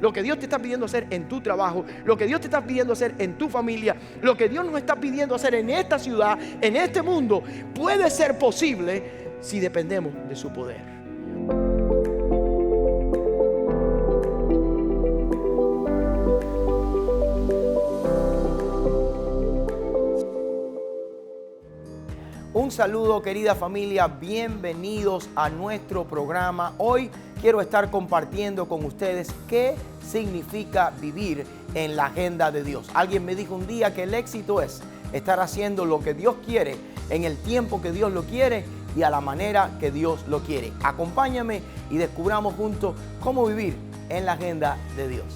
Lo que Dios te está pidiendo hacer en tu trabajo, lo que Dios te está pidiendo hacer en tu familia, lo que Dios nos está pidiendo hacer en esta ciudad, en este mundo, puede ser posible si dependemos de su poder. Un saludo, querida familia, bienvenidos a nuestro programa. Hoy quiero estar compartiendo con ustedes qué significa vivir en la agenda de Dios. Alguien me dijo un día que el éxito es estar haciendo lo que Dios quiere, en el tiempo que Dios lo quiere y a la manera que Dios lo quiere. Acompáñame y descubramos juntos cómo vivir en la agenda de Dios.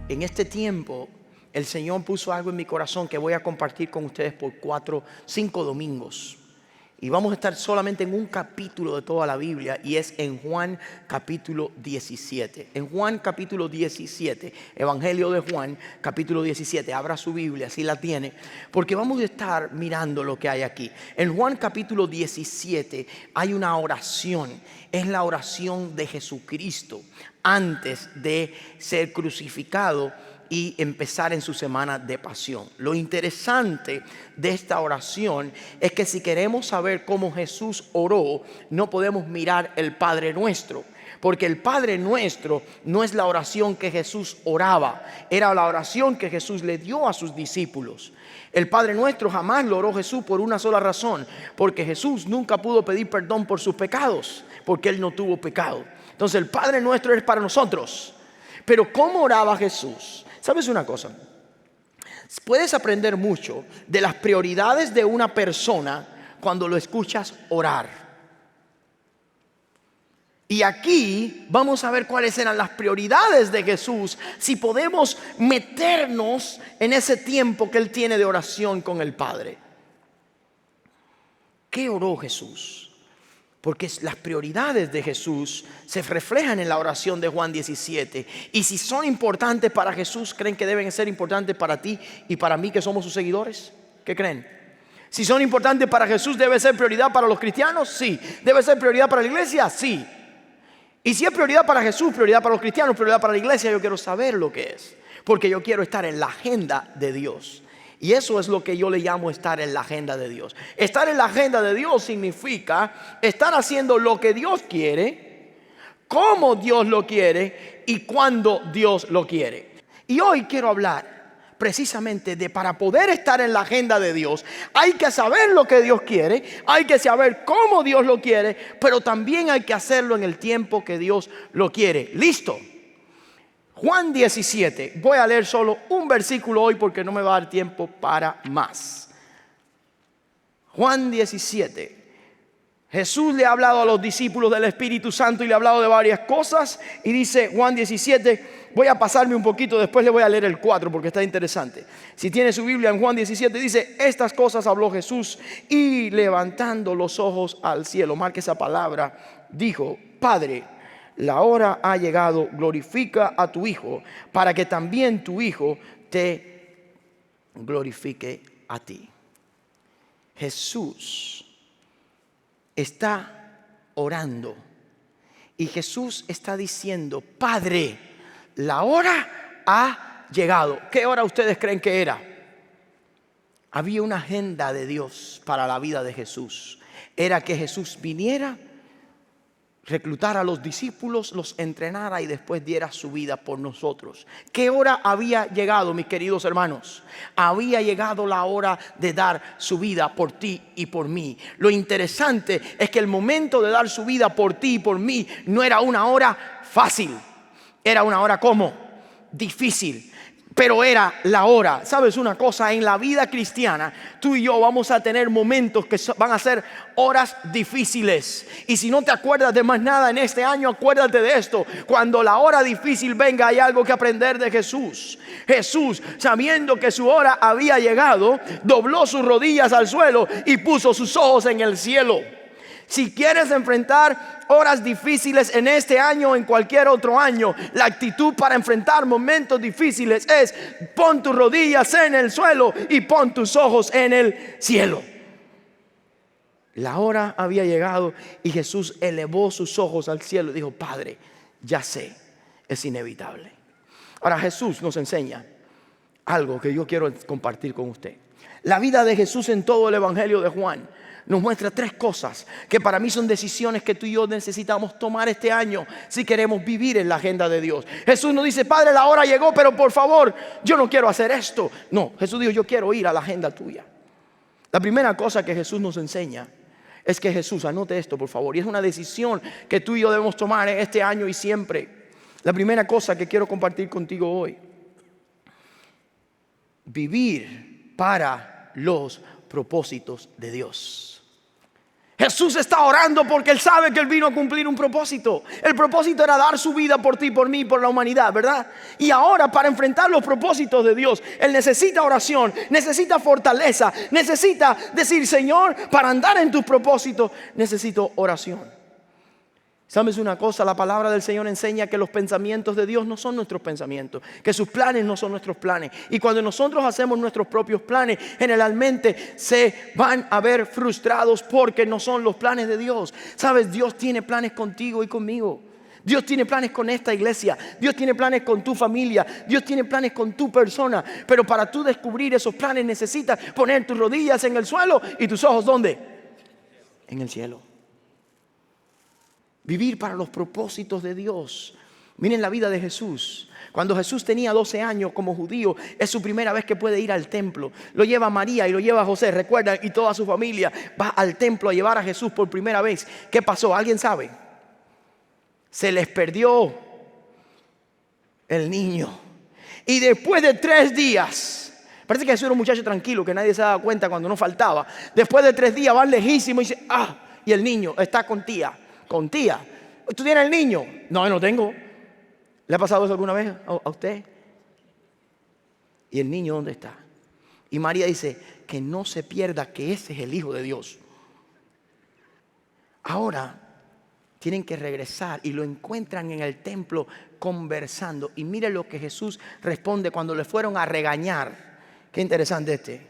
En este tiempo, el Señor puso algo en mi corazón que voy a compartir con ustedes por 5 domingos. Y vamos a estar solamente en un capítulo de toda la Biblia, y es en Juan capítulo 17. En Juan capítulo 17, Evangelio de Juan capítulo 17. Abra su Biblia, si la tiene, porque vamos a estar mirando lo que hay aquí. En Juan capítulo 17 hay una oración. Es la oración de Jesucristo antes de ser crucificado y empezar en su semana de pasión. Lo interesante de esta oración es que si queremos saber cómo Jesús oró, no podemos mirar el Padre Nuestro, porque el Padre Nuestro no es la oración que Jesús oraba, era la oración que Jesús le dio a sus discípulos. El Padre Nuestro jamás lo oró Jesús por una sola razón, porque Jesús nunca pudo pedir perdón por sus pecados, porque Él no tuvo pecado. Entonces el Padre Nuestro es para nosotros. Pero ¿cómo oraba Jesús? ¿Sabes una cosa? Puedes aprender mucho de las prioridades de una persona cuando lo escuchas orar. Y aquí vamos a ver cuáles eran las prioridades de Jesús, si podemos meternos en ese tiempo que Él tiene de oración con el Padre. ¿Qué oró Jesús? Porque las prioridades de Jesús se reflejan en la oración de Juan 17. Y si son importantes para Jesús, ¿creen que deben ser importantes para ti y para mí que somos sus seguidores? ¿Qué creen? Si son importantes para Jesús, ¿debe ser prioridad para los cristianos? Sí. ¿Debe ser prioridad para la iglesia? Sí. Y si es prioridad para Jesús, prioridad para los cristianos, prioridad para la iglesia, yo quiero saber lo que es. Porque yo quiero estar en la agenda de Dios. Y eso es lo que yo le llamo estar en la agenda de Dios. Estar en la agenda de Dios significa estar haciendo lo que Dios quiere, como Dios lo quiere y cuando Dios lo quiere. Y hoy quiero hablar precisamente de para poder estar en la agenda de Dios, hay que saber lo que Dios quiere, hay que saber cómo Dios lo quiere, pero también hay que hacerlo en el tiempo que Dios lo quiere. ¿Listo? Juan 17, voy a leer solo un versículo hoy porque no me va a dar tiempo para más. Juan 17, Jesús le ha hablado a los discípulos del Espíritu Santo y le ha hablado de varias cosas. Y dice Juan 17, voy a pasarme un poquito, después le voy a leer el 4 porque está interesante. Si tiene su Biblia, en Juan 17 dice, estas cosas habló Jesús y levantando los ojos al cielo, marque esa palabra, dijo, Padre, la hora ha llegado, glorifica a tu Hijo, para que también tu Hijo te glorifique a ti. Jesús está orando y Jesús está diciendo, Padre, la hora ha llegado. ¿Qué hora ustedes creen que era? Había una agenda de Dios para la vida de Jesús. Era que Jesús viniera, reclutara a los discípulos, los entrenara y después diera su vida por nosotros. ¿Qué hora había llegado, mis queridos hermanos? Había llegado la hora de dar su vida por ti y por mí. Lo interesante es que el momento de dar su vida por ti y por mí no era una hora fácil. Era una hora ¿cómo? Difícil. pero era la hora. ¿Sabes una cosa? En la vida cristiana, tú y yo vamos a tener momentos que van a ser horas difíciles. Y si no te acuerdas de más nada en este año, acuérdate de esto. Cuando la hora difícil venga, hay algo que aprender de Jesús. Jesús, sabiendo que su hora había llegado, dobló sus rodillas al suelo y puso sus ojos en el cielo. Si quieres enfrentar horas difíciles en este año o en cualquier otro año, la actitud para enfrentar momentos difíciles es: pon tus rodillas en el suelo y pon tus ojos en el cielo. La hora había llegado y Jesús elevó sus ojos al cielo y dijo: Padre, ya sé, es inevitable. Ahora Jesús nos enseña algo que yo quiero compartir con usted. La vida de Jesús en todo el Evangelio de Juan nos muestra tres cosas que para mí son decisiones que tú y yo necesitamos tomar este año si queremos vivir en la agenda de Dios. Jesús no dice: Padre, la hora llegó, pero por favor, yo no quiero hacer esto. No, Jesús dijo: yo quiero ir a la agenda tuya. La primera cosa que Jesús nos enseña es que Jesús, anote esto por favor, y es una decisión que tú y yo debemos tomar en este año y siempre. La primera cosa que quiero compartir contigo hoy: vivir para los propósitos de Dios. Jesús está orando porque Él sabe que Él vino a cumplir un propósito. El propósito era dar su vida por ti, por mí, por la humanidad, ¿verdad? Y ahora, para enfrentar los propósitos de Dios, Él necesita oración, necesita fortaleza, necesita decir: Señor, para andar en tus propósitos necesito oración. ¿Sabes una cosa? La palabra del Señor enseña que los pensamientos de Dios no son nuestros pensamientos, que sus planes no son nuestros planes. Y cuando nosotros hacemos nuestros propios planes, generalmente se van a ver frustrados porque no son los planes de Dios. ¿Sabes? Dios tiene planes contigo y conmigo. Dios tiene planes con esta iglesia. Dios tiene planes con tu familia. Dios tiene planes con tu persona. Pero para tú descubrir esos planes necesitas poner tus rodillas en el suelo y tus ojos ¿dónde? En el cielo. Vivir para los propósitos de Dios. Miren la vida de Jesús. Cuando Jesús tenía 12 años como judío, es su primera vez que puede ir al templo. Lo lleva María y lo lleva José, recuerdan, y toda su familia va al templo a llevar a Jesús por primera vez. ¿Qué pasó? ¿Alguien sabe? Se les perdió el niño. Y después de 3 días, parece que Jesús era un muchacho tranquilo, que nadie se daba cuenta cuando no faltaba. Después de 3 días van lejísimos y dicen: y el niño está con tía. Con tía. ¿Tú tienes el niño? No, yo no tengo. ¿Le ha pasado eso alguna vez a usted? ¿Y el niño dónde está? Y María dice: que no se pierda, que ese es el Hijo de Dios. Ahora tienen que regresar y lo encuentran en el templo conversando. Y mire lo que Jesús responde cuando le fueron a regañar. Qué interesante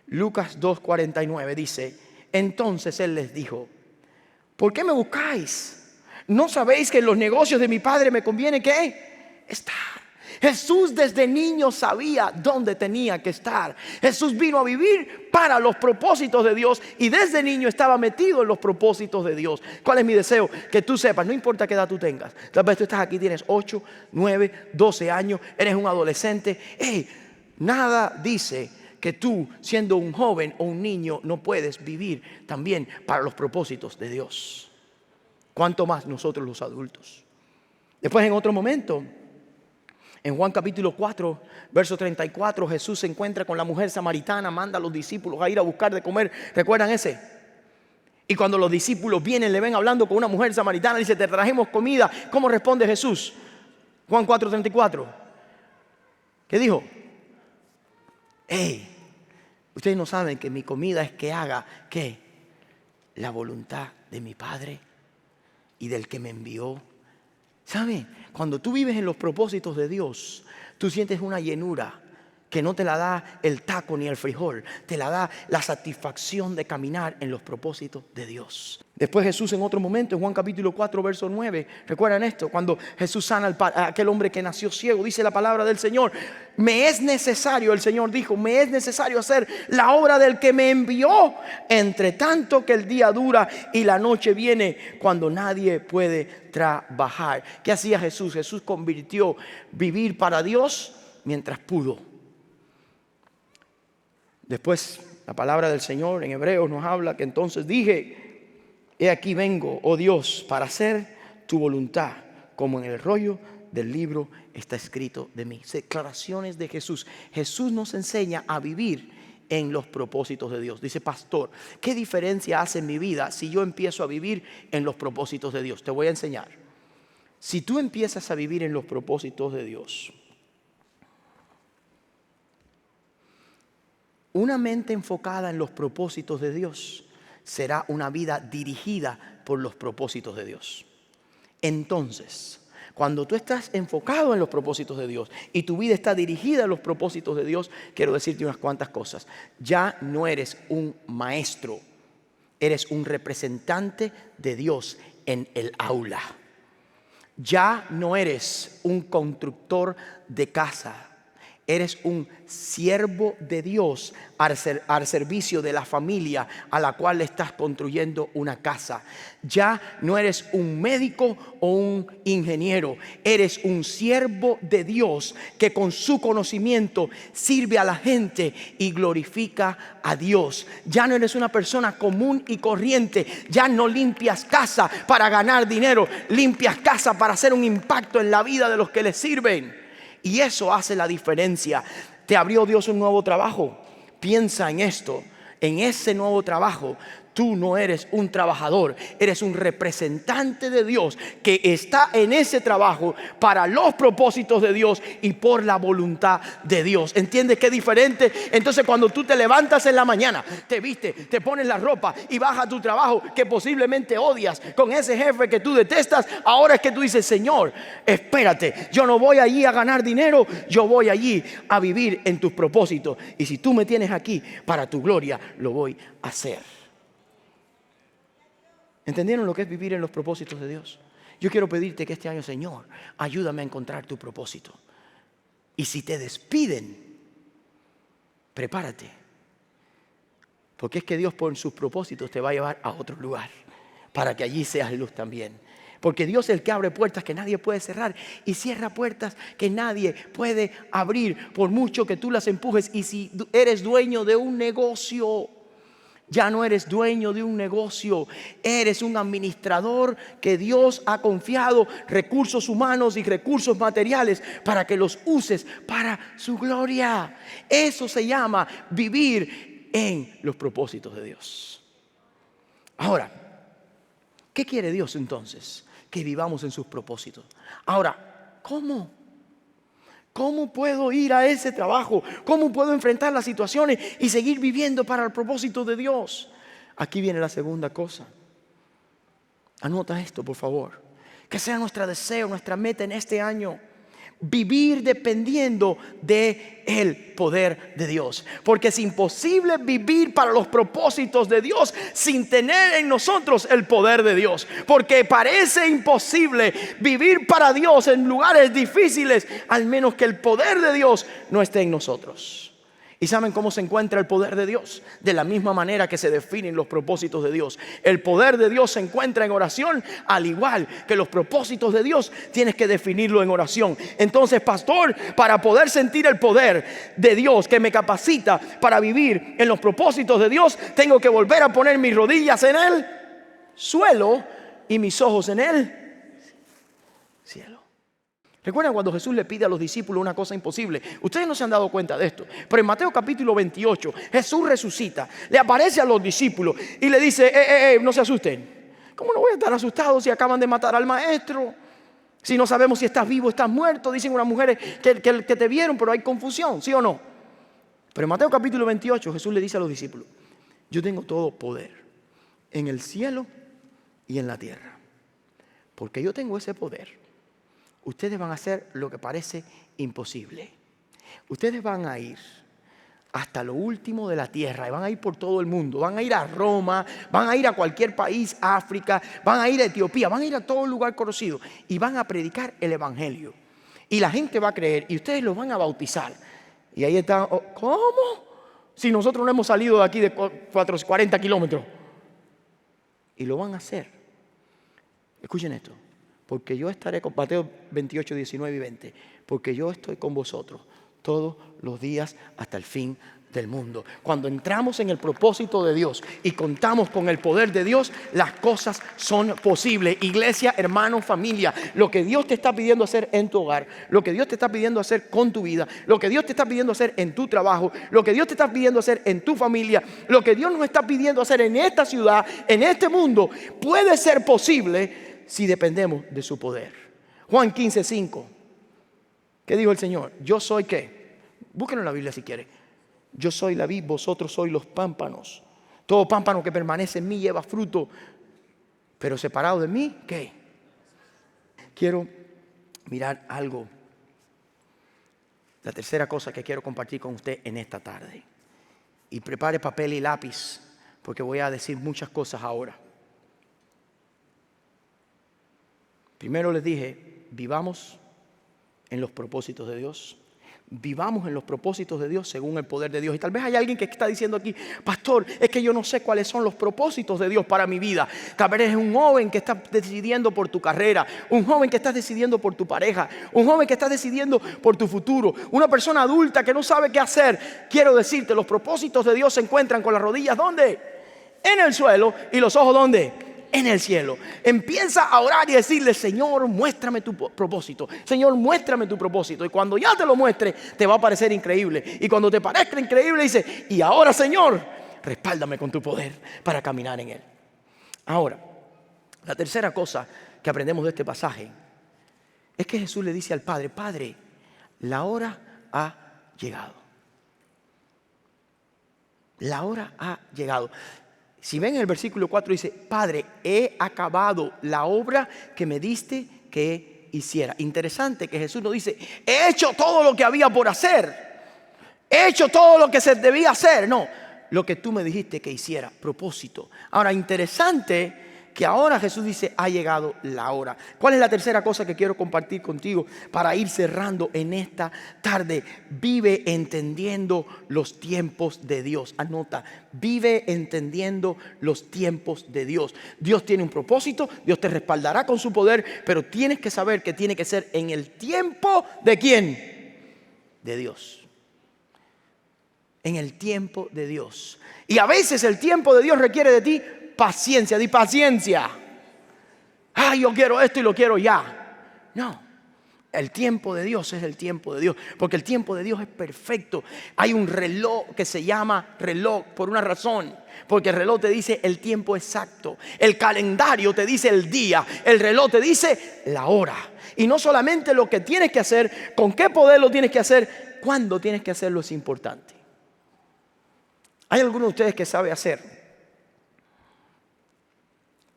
Lucas 2:49 dice: entonces Él les dijo: ¿por qué me buscáis? ¿No sabéis que en los negocios de mi Padre me conviene ¿qué? Estar. Jesús desde niño sabía dónde tenía que estar. Jesús vino a vivir para los propósitos de Dios y desde niño estaba metido en los propósitos de Dios. ¿Cuál es mi deseo? Que tú sepas, no importa qué edad tú tengas. Tal vez tú estás aquí, tienes 8, 9, 12 años, eres un adolescente. Nada dice que tú, siendo un joven o un niño, no puedes vivir también para los propósitos de Dios. Cuánto más nosotros los adultos. Después, en otro momento, en Juan capítulo 4, verso 34, Jesús se encuentra con la mujer samaritana, manda a los discípulos a ir a buscar de comer. ¿Recuerdan ese? Y cuando los discípulos vienen, le ven hablando con una mujer samaritana, dice: te trajimos comida. ¿Cómo responde Jesús? Juan 4, 34. ¿Qué dijo? Ustedes no saben que mi comida es que haga ¿qué? La voluntad de mi Padre y del que me envió. ¿Saben? Cuando tú vives en los propósitos de Dios, tú sientes una llenura que no te la da el taco ni el frijol, te la da la satisfacción de caminar en los propósitos de Dios. Después Jesús en otro momento, en Juan capítulo 4, verso 9, ¿recuerdan esto? Cuando Jesús sana a aquel hombre que nació ciego, dice la palabra del Señor: me es necesario, el Señor dijo, me es necesario hacer la obra del que me envió, entre tanto que el día dura y la noche viene cuando nadie puede trabajar. ¿Qué hacía Jesús? Jesús convirtió vivir para Dios mientras pudo. Después la palabra del Señor en Hebreos nos habla que entonces dije: he aquí vengo, oh Dios, para hacer tu voluntad, como en el rollo del libro está escrito de mí. Declaraciones de Jesús. Jesús nos enseña a vivir en los propósitos de Dios. Dice, pastor, ¿qué diferencia hace en mi vida si yo empiezo a vivir en los propósitos de Dios? Te voy a enseñar. Si tú empiezas a vivir en los propósitos de Dios, una mente enfocada en los propósitos de Dios será una vida dirigida por los propósitos de Dios. Entonces, cuando tú estás enfocado en los propósitos de Dios y tu vida está dirigida a los propósitos de Dios, quiero decirte unas cuantas cosas. Ya no eres un maestro, eres un representante de Dios en el aula. Ya no eres un constructor de casa. Eres un siervo de Dios al servicio de la familia a la cual le estás construyendo una casa. Ya no eres un médico o un ingeniero. Eres un siervo de Dios que con su conocimiento sirve a la gente y glorifica a Dios. Ya no eres una persona común y corriente. Ya no limpias casa para ganar dinero. Limpias casa para hacer un impacto en la vida de los que le sirven. Y eso hace la diferencia. Te abrió Dios un nuevo trabajo. Piensa en esto. En ese nuevo trabajo, tú no eres un trabajador, eres un representante de Dios que está en ese trabajo para los propósitos de Dios y por la voluntad de Dios. ¿Entiendes qué diferente? Entonces, cuando tú te levantas en la mañana, te vistes, te pones la ropa y vas a tu trabajo que posiblemente odias, con ese jefe que tú detestas, ahora es que tú dices, Señor, espérate, yo no voy allí a ganar dinero, yo voy allí a vivir en tus propósitos. Y si tú me tienes aquí para tu gloria, lo voy a hacer. ¿Entendieron lo que es vivir en los propósitos de Dios? Yo quiero pedirte que este año, Señor, ayúdame a encontrar tu propósito. Y si te despiden, prepárate. Porque es que Dios por sus propósitos te va a llevar a otro lugar, para que allí seas luz también. Porque Dios es el que abre puertas que nadie puede cerrar y cierra puertas que nadie puede abrir, por mucho que tú las empujes. Y si eres dueño de un negocio, ya no eres dueño de un negocio, eres un administrador que Dios ha confiado recursos humanos y recursos materiales para que los uses para su gloria. Eso se llama vivir en los propósitos de Dios. Ahora, ¿qué quiere Dios entonces? Que vivamos en sus propósitos. Ahora, ¿cómo? ¿Cómo puedo ir a ese trabajo? ¿Cómo puedo enfrentar las situaciones y seguir viviendo para el propósito de Dios? Aquí viene la segunda cosa. Anota esto, por favor. Que sea nuestro deseo, nuestra meta en este año. Vivir dependiendo del poder de Dios. Porque es imposible vivir para los propósitos de Dios sin tener en nosotros el poder de Dios. Porque parece imposible vivir para Dios en lugares difíciles, al menos que el poder de Dios no esté en nosotros. ¿Y saben cómo se encuentra el poder de Dios? De la misma manera que se definen los propósitos de Dios. El poder de Dios se encuentra en oración, al igual que los propósitos de Dios tienes que definirlo en oración. Entonces, pastor, para poder sentir el poder de Dios que me capacita para vivir en los propósitos de Dios, tengo que volver a poner mis rodillas en el suelo y mis ojos en el cielo. ¿Recuerdan cuando Jesús le pide a los discípulos una cosa imposible? Ustedes no se han dado cuenta de esto, pero en Mateo capítulo 28 Jesús resucita, le aparece a los discípulos y le dice, no se asusten. ¿Cómo no voy a estar asustado si acaban de matar al maestro? Si no sabemos si estás vivo o estás muerto. Dicen unas mujeres que te vieron, pero hay confusión, ¿sí o no? Pero en Mateo capítulo 28 Jesús le dice a los discípulos, yo tengo todo poder en el cielo y en la tierra. Porque yo tengo ese poder, ustedes van a hacer lo que parece imposible. Ustedes van a ir hasta lo último de la tierra y van a ir por todo el mundo. Van a ir a Roma, van a ir a cualquier país, África, van a ir a Etiopía, van a ir a todo lugar conocido y van a predicar el evangelio. Y la gente va a creer y ustedes los van a bautizar. Y ahí está, ¿cómo? Si nosotros no hemos salido de aquí de 40 kilómetros. Y lo van a hacer. Escuchen esto. Porque yo estaré con Mateo 28, 19 y 20. Porque yo estoy con vosotros todos los días hasta el fin del mundo. Cuando entramos en el propósito de Dios y contamos con el poder de Dios, las cosas son posibles. Iglesia, hermano, familia, lo que Dios te está pidiendo hacer en tu hogar, lo que Dios te está pidiendo hacer con tu vida, lo que Dios te está pidiendo hacer en tu trabajo, lo que Dios te está pidiendo hacer en tu familia, lo que Dios nos está pidiendo hacer en esta ciudad, en este mundo, puede ser posible si dependemos de su poder. Juan 15:5. ¿Qué dijo el Señor? Yo soy ¿qué? Búsquenlo en la Biblia si quiere. Yo soy la vid, vosotros sois los pámpanos. Todo pámpano que permanece en mí lleva fruto, pero separado de mí, ¿qué? Quiero mirar algo. La tercera cosa que quiero compartir con usted en esta tarde. Y prepare papel y lápiz, porque voy a decir muchas cosas ahora. Primero les dije, vivamos en los propósitos de Dios. Vivamos en los propósitos de Dios según el poder de Dios. Y tal vez hay alguien que está diciendo aquí: pastor, es que yo no sé cuáles son los propósitos de Dios para mi vida. Tal vez eres un joven que está decidiendo por tu carrera, un joven que está decidiendo por tu pareja, un joven que está decidiendo por tu futuro, una persona adulta que no sabe qué hacer. Quiero decirte, los propósitos de Dios se encuentran con las rodillas ¿dónde? En el suelo, y los ojos ¿dónde? En el cielo. Empieza a orar y decirle: Señor, muéstrame tu propósito. Señor, muéstrame tu propósito. Y cuando ya te lo muestre, te va a parecer increíble. Y cuando te parezca increíble, dice: y ahora, Señor, respáldame con tu poder para caminar en él. Ahora, la tercera cosa que aprendemos de este pasaje es que Jesús le dice al Padre: Padre, la hora ha llegado. La hora ha llegado. Si ven en el versículo 4 dice: Padre, he acabado la obra que me diste que hiciera. Interesante que Jesús no dice: he hecho todo lo que había por hacer, he hecho todo lo que se debía hacer. No, lo que tú me dijiste que hiciera, propósito. Ahora, interesante que ahora Jesús dice: ha llegado la hora. ¿Cuál es la tercera cosa que quiero compartir contigo para ir cerrando en esta tarde? Vive entendiendo los tiempos de Dios. Anota: vive entendiendo los tiempos de Dios. Dios tiene un propósito, Dios te respaldará con su poder, pero tienes que saber que tiene que ser en el tiempo ¿de quién? De Dios. En el tiempo de Dios. Y a veces el tiempo de Dios requiere de ti paciencia. Di paciencia. Ay, yo quiero esto y lo quiero ya. No, el tiempo de Dios es el tiempo de Dios, porque el tiempo de Dios es perfecto. Hay un reloj que se llama reloj por una razón, porque el reloj te dice el tiempo exacto, el calendario te dice el día, el reloj te dice la hora. Y no solamente lo que tienes que hacer, con qué poder lo tienes que hacer, cuándo tienes que hacerlo es importante. ¿Hay alguno de ustedes que sabe hacer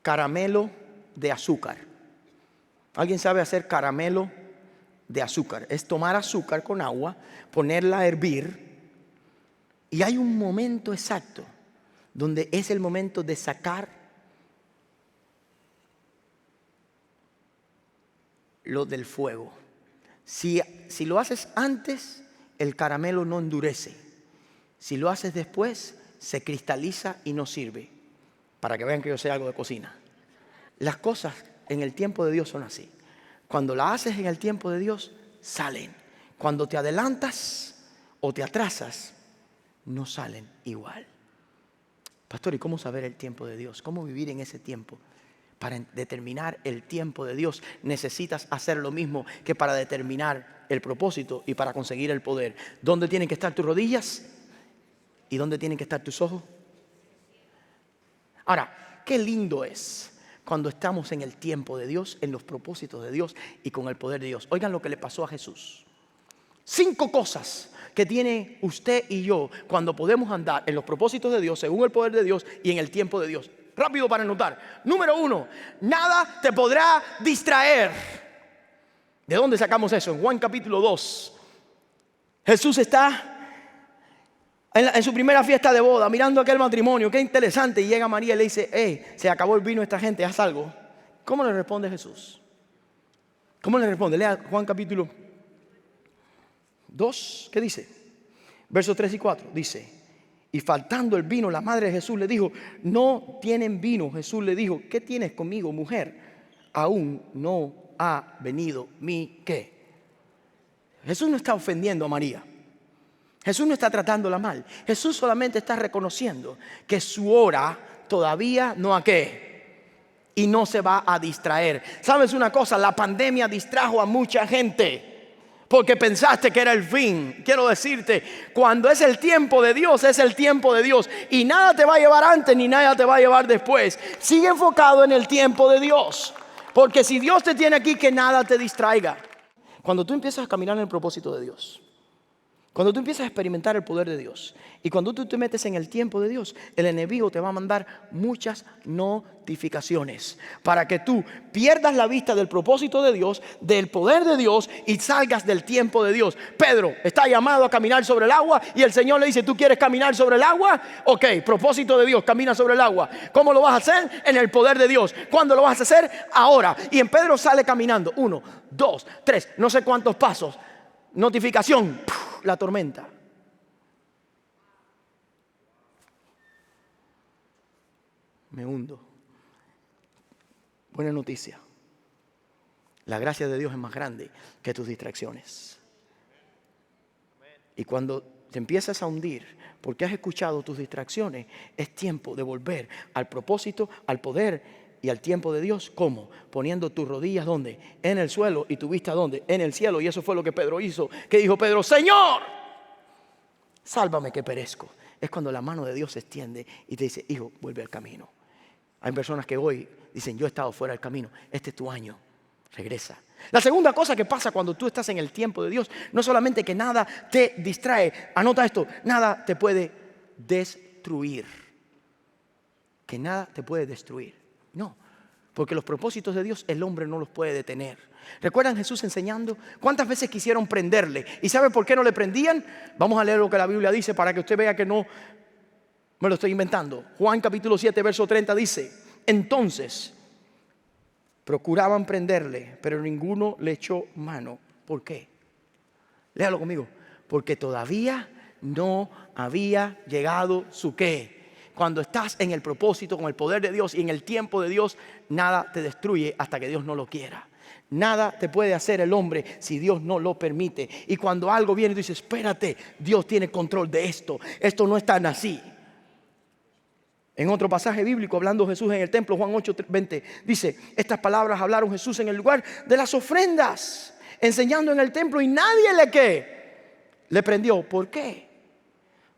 caramelo de azúcar? ¿Alguien sabe hacer caramelo de azúcar? Es tomar azúcar con agua, ponerla a hervir, y hay un momento exacto donde es el momento de sacar lo del fuego. Si lo haces antes, el caramelo no endurece. Si lo haces después, se cristaliza y no sirve. Para que vean que yo sé algo de cocina. Las cosas en el tiempo de Dios son así. Cuando las haces en el tiempo de Dios, salen. Cuando te adelantas o te atrasas, no salen igual. Pastor, ¿y cómo saber el tiempo de Dios? ¿Cómo vivir en ese tiempo? Para determinar el tiempo de Dios, necesitas hacer lo mismo que para determinar el propósito y para conseguir el poder. ¿Dónde tienen que estar tus rodillas? ¿Y dónde tienen que estar tus ojos? Ahora, qué lindo es cuando estamos en el tiempo de Dios, en los propósitos de Dios y con el poder de Dios. Oigan lo que le pasó a Jesús. 5 cosas que tiene usted y yo cuando podemos andar en los propósitos de Dios, según el poder de Dios y en el tiempo de Dios. Rápido para anotar. Número 1, nada te podrá distraer. ¿De dónde sacamos eso? En Juan capítulo 2. Jesús está en su primera fiesta de boda, mirando aquel matrimonio, qué interesante, y llega María y le dice: hey, se acabó el vino esta gente, haz algo. ¿Cómo le responde Jesús? ¿Cómo le responde? Lea Juan capítulo 2, ¿qué dice? Versos 3 y 4, dice: y faltando el vino, la madre de Jesús le dijo: no tienen vino. Jesús le dijo: ¿qué tienes conmigo, mujer? Aún no ha venido mi ¿qué? Jesús no está ofendiendo a María. Jesús no está tratándola mal. Jesús solamente está reconociendo que su hora todavía no ha qué. Y no se va a distraer. ¿Sabes una cosa? La pandemia distrajo a mucha gente porque pensaste que era el fin. Quiero decirte, cuando es el tiempo de Dios, es el tiempo de Dios. Y nada te va a llevar antes ni nada te va a llevar después. Sigue enfocado en el tiempo de Dios. Porque si Dios te tiene aquí, que nada te distraiga. Cuando tú empiezas a caminar en el propósito de Dios, cuando tú empiezas a experimentar el poder de Dios y cuando tú te metes en el tiempo de Dios, el enemigo te va a mandar muchas notificaciones para que tú pierdas la vista del propósito de Dios, del poder de Dios y salgas del tiempo de Dios. Pedro está llamado a caminar sobre el agua y el Señor le dice: ¿tú quieres caminar sobre el agua? Ok, propósito de Dios, camina sobre el agua. ¿Cómo lo vas a hacer? En el poder de Dios. ¿Cuándo lo vas a hacer? Ahora. Y en Pedro sale caminando 1, 2, 3, no sé cuántos pasos. Notificación. La tormenta. Me hundo. Buena noticia. La gracia de Dios es más grande que tus distracciones. Y cuando te empiezas a hundir porque has escuchado tus distracciones, es tiempo de volver al propósito, al poder y al tiempo de Dios. ¿Cómo? Poniendo tus rodillas ¿dónde? En el suelo y tu vista ¿dónde? En el cielo. Y eso fue lo que Pedro hizo. Que dijo Pedro: Señor, sálvame que perezco. Es cuando la mano de Dios se extiende y te dice: hijo, vuelve al camino. Hay personas que hoy dicen: yo he estado fuera del camino, este es tu año, regresa. La segunda cosa que pasa cuando tú estás en el tiempo de Dios, no solamente que nada te distrae, anota esto: nada te puede destruir. Que nada te puede destruir. No, porque los propósitos de Dios el hombre no los puede detener. ¿Recuerdan Jesús enseñando? ¿Cuántas veces quisieron prenderle? ¿Y sabe por qué no le prendían? Vamos a leer lo que la Biblia dice para que usted vea que no me lo estoy inventando. Juan capítulo 7 verso 30 dice: entonces procuraban prenderle, pero ninguno le echó mano. ¿Por qué? Léalo conmigo. Porque todavía no había llegado su qué. Cuando estás en el propósito, con el poder de Dios y en el tiempo de Dios, nada te destruye hasta que Dios no lo quiera. Nada te puede hacer el hombre si Dios no lo permite. Y cuando algo viene, tú dices: espérate, Dios tiene control de esto. Esto no es tan así. En otro pasaje bíblico, hablando Jesús en el templo, Juan 8:20, dice: estas palabras hablaron Jesús en el lugar de las ofrendas, enseñando en el templo, y nadie le ¿qué? Le prendió. ¿Por qué?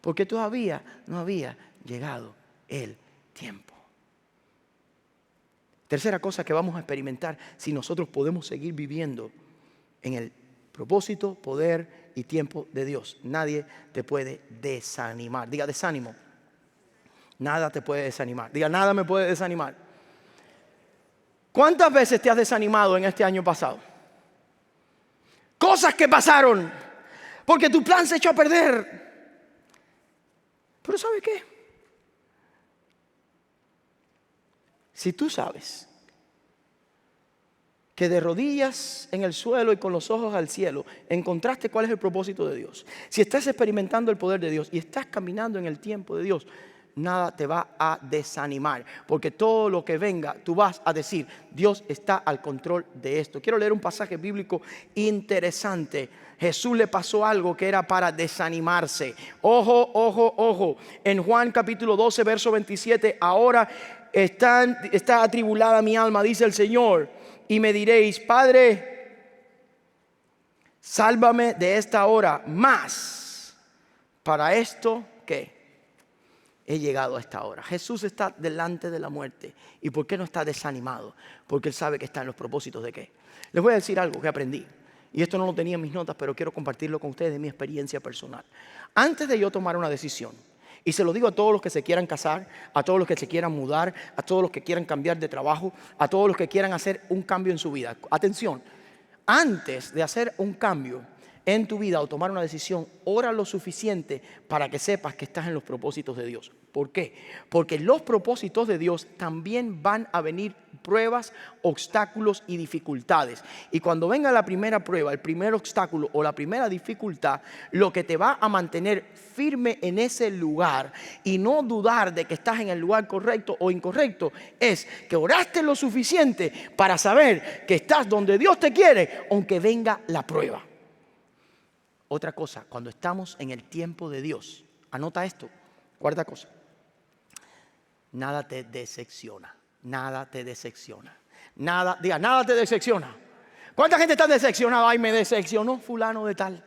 Porque todavía no había llegado el tiempo. Tercera cosa que vamos a experimentar si nosotros podemos seguir viviendo en el propósito, poder y tiempo de Dios. Nadie te puede desanimar. Diga desánimo. Nada te puede desanimar. Diga: nada me puede desanimar. ¿Cuántas veces te has desanimado en este año pasado? Cosas que pasaron porque tu plan se echó a perder. Pero ¿sabe qué? Si tú sabes que de rodillas en el suelo y con los ojos al cielo encontraste cuál es el propósito de Dios, si estás experimentando el poder de Dios y estás caminando en el tiempo de Dios, nada te va a desanimar, porque todo lo que venga tú vas a decir: Dios está al control de esto. Quiero leer un pasaje bíblico interesante. Jesús le pasó algo que era para desanimarse. Ojo, ojo, ojo. En Juan capítulo 12 verso 27: ahora está atribulada mi alma, dice el Señor, y me diréis: Padre, sálvame de esta hora. Mas para esto ¿qué? He llegado a esta hora. Jesús está delante de la muerte. ¿Y por qué no está desanimado? Porque Él sabe que está en los propósitos de qué. Les voy a decir algo que aprendí. Y esto no lo tenía en mis notas, pero quiero compartirlo con ustedes de mi experiencia personal. Antes de yo tomar una decisión, y se lo digo a todos los que se quieran casar, a todos los que se quieran mudar, a todos los que quieran cambiar de trabajo, a todos los que quieran hacer un cambio en su vida. Atención, antes de hacer un cambio en tu vida o tomar una decisión, ora lo suficiente para que sepas que estás en los propósitos de Dios. ¿Por qué? Porque los propósitos de Dios también van a venir pruebas, obstáculos y dificultades. Y cuando venga la primera prueba, el primer obstáculo o la primera dificultad, lo que te va a mantener firme en ese lugar y no dudar de que estás en el lugar correcto o incorrecto es que oraste lo suficiente para saber que estás donde Dios te quiere, aunque venga la prueba. Otra cosa, cuando estamos en el tiempo de Dios, anota esto, cuarta cosa, nada te decepciona, nada te decepciona, nada te decepciona. ¿Cuánta gente está decepcionada? Ay, me decepcionó fulano de tal,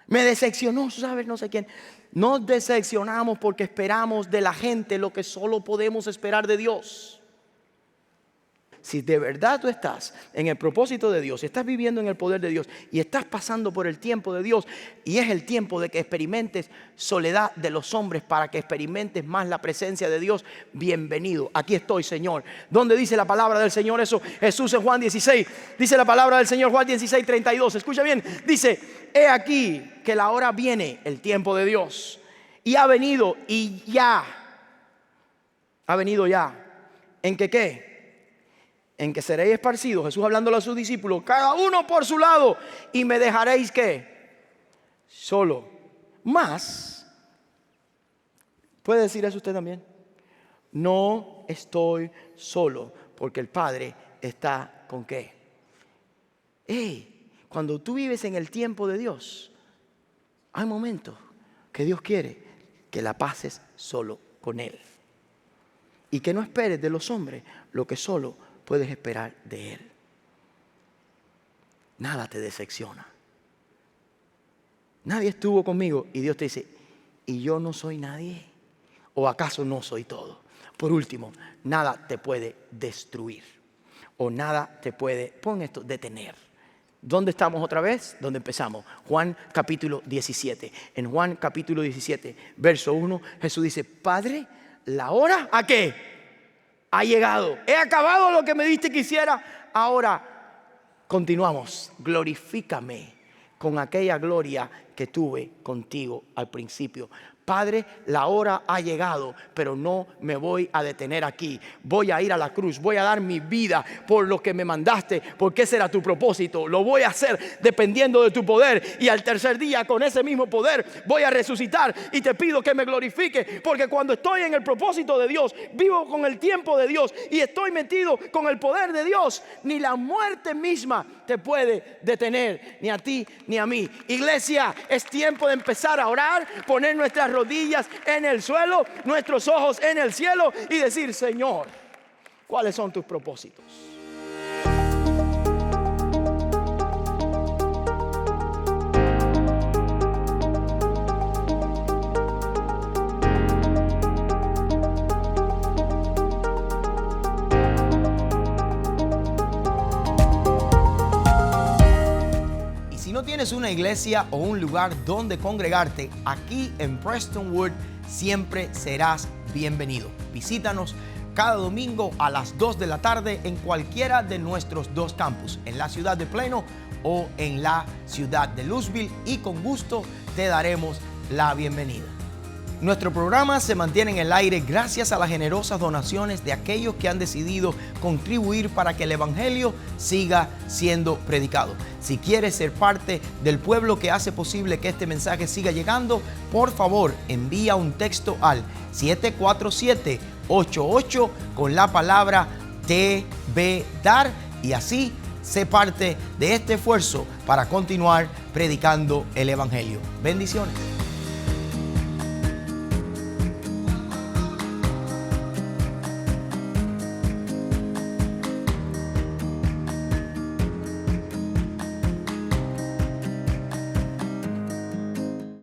me decepcionó, ¿sabes? No sé quién. Nos decepcionamos porque esperamos de la gente lo que solo podemos esperar de Dios. Si de verdad tú estás en el propósito de Dios, estás viviendo en el poder de Dios y estás pasando por el tiempo de Dios, y es el tiempo de que experimentes soledad de los hombres para que experimentes más la presencia de Dios, bienvenido. Aquí estoy, Señor. ¿Dónde dice la palabra del Señor eso? Jesús en Juan 16, dice la palabra del Señor, Juan 16, 32. Escucha bien, dice: he aquí que la hora viene, el tiempo de Dios, y ha venido, y ya, ha venido ya, en que ¿qué? En que seréis esparcidos, Jesús hablándole a sus discípulos, cada uno por su lado, y me dejaréis ¿qué? Solo. Más, ¿puede decir eso usted también? No estoy solo, porque el Padre está ¿con qué? Cuando tú vives en el tiempo de Dios, hay momentos que Dios quiere que la pases solo con Él, y que no esperes de los hombres lo que solo puedes esperar de Él. Nada te decepciona. Nadie estuvo conmigo y Dios te dice: ¿y yo no soy nadie? ¿O acaso no soy todo? Por último, nada te puede destruir, o nada te puede, pon esto, detener. ¿Dónde estamos otra vez? ¿Dónde empezamos? Juan capítulo 17. En Juan capítulo 17, verso 1, Jesús dice: Padre, la hora, ¿a qué? Ha llegado. He acabado lo que me diste que hiciera. Ahora continuamos. Glorifícame con aquella gloria que tuve contigo al principio. Padre, la hora ha llegado, pero no me voy a detener aquí. Voy a ir a la cruz, voy a dar mi vida por lo que me mandaste, porque ese era tu propósito. Lo voy a hacer dependiendo de tu poder, y al tercer día con ese mismo poder voy a resucitar, y te pido que me glorifique, porque cuando estoy en el propósito de Dios, vivo con el tiempo de Dios y estoy metido con el poder de Dios, ni la muerte misma te puede detener, ni a ti ni a mí. Iglesia, es tiempo de empezar a orar, poner nuestras rodillas en el suelo, nuestros ojos en el cielo, y decir: Señor, ¿cuáles son tus propósitos? Si no tienes una iglesia o un lugar donde congregarte, aquí en Prestonwood siempre serás bienvenido. Visítanos cada domingo a las 2 de la tarde en cualquiera de nuestros dos campus, en la ciudad de Plano o en la ciudad de Louisville, y con gusto te daremos la bienvenida. Nuestro programa se mantiene en el aire gracias a las generosas donaciones de aquellos que han decidido contribuir para que el Evangelio siga siendo predicado. Si quieres ser parte del pueblo que hace posible que este mensaje siga llegando, por favor, envía un texto al 747-88 con la palabra TV Dar, y así sé parte de este esfuerzo para continuar predicando el Evangelio. Bendiciones.